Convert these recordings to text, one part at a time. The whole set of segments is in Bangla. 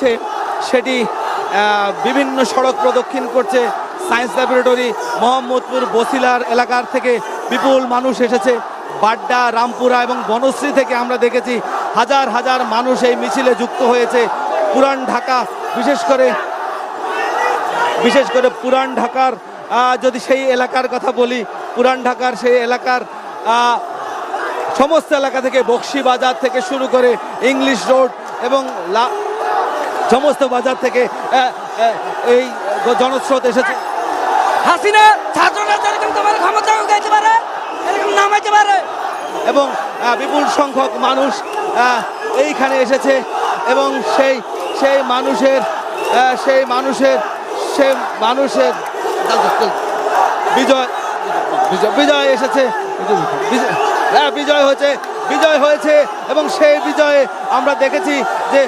করছে সেটি বিভিন্ন সড়ক প্রদক্ষিণ করছে। সায়েন্স ল্যাবরেটরি, মোহাম্মদপুর, বসিলার এলাকার থেকে বিপুল মানুষ এসেছে। বাড্ডা, রামপুরা এবং বনশ্রী থেকে আমরা দেখেছি হাজার হাজার মানুষ এই মিছিলে যুক্ত হয়েছে। পুরান ঢাকা, বিশেষ করে পুরান ঢাকার যদি সেই এলাকার কথা বলি, পুরান ঢাকার সেই এলাকার সমস্ত এলাকা থেকে বক্সি বাজার থেকে শুরু করে ইংলিশ রোড এবং সমস্ত বাজার থেকে এই জনস্রোত এসেছে। হাসিনা ছাত্ররা যেরকম তোমার ক্ষমতা উঠাইতে পারে এরকম নামাইতে পারে এবং বিপুল সংখ্যক মানুষ এইখানে এসেছে এবং সেই মানুষের বিজয় এসেছে, বিজয় হয়েছে এবং সেই বিজয়ে আমরা দেখেছি যে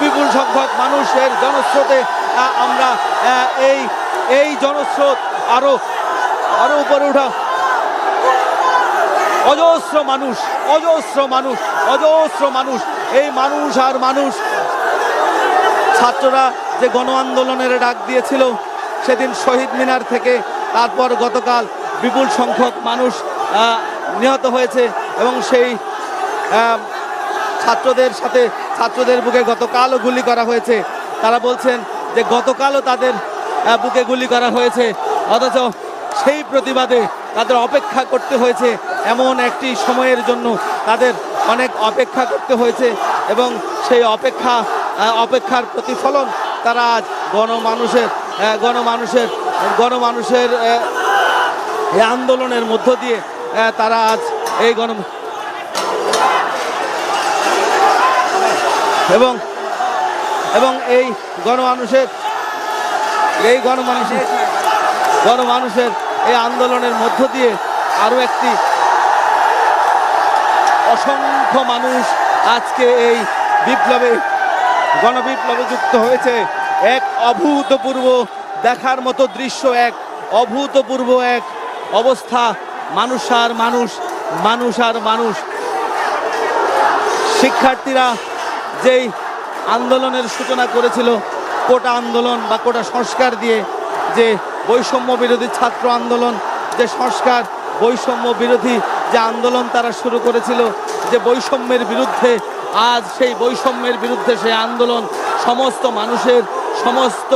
বিপুল সংখ্যক মানুষের জনস্রোতে আমরা এই জনস্রোত আরো উপরে উঠা, অজস্র মানুষ, এই মানুষ আর মানুষ। ছাত্ররা যে গণ আন্দোলনের ডাক দিয়েছিল সেদিন শহীদ মিনার থেকে, তারপর গতকাল বিপুল সংখ্যক মানুষ নিহত হয়েছে এবং সেই ছাত্রদের বুকে গতকালও গুলি করা হয়েছে। তারা বলছেন যে গতকালও তাদের বুকে গুলি করা হয়েছে, অথচ সেই প্রতিবাদে তাদের অপেক্ষা করতে হয়েছে। এমন একটি সময়ের জন্য তাদের অনেক অপেক্ষা করতে হয়েছে এবং সেই অপেক্ষার প্রতিফলন তারা আজ গণমানুষের এই আন্দোলনের মধ্য দিয়ে তারা আজ এই এবং এই গণমানুষের এই আন্দোলনের মধ্য দিয়ে আরো একটি অসংখ্য মানুষ আজকে এই গণবিপ্লবে যুক্ত হয়েছে। এক অভূতপূর্ব দেখার মতো দৃশ্য, এক অভূতপূর্ব এক অবস্থা। মানুষ আর মানুষ। শিক্ষার্থীরা যেই আন্দোলনের সূচনা করেছিল কোটা আন্দোলন বা কোটা সংস্কার দিয়ে, যে বৈষম্য বিরোধী ছাত্র আন্দোলন, যে সংস্কার বৈষম্য বিরোধী যে আন্দোলন তারা শুরু করেছিল, যে বৈষম্যের বিরুদ্ধে, আজ সেই বৈষম্যের বিরুদ্ধে সেই আন্দোলন সমস্ত মানুষের, সমস্ত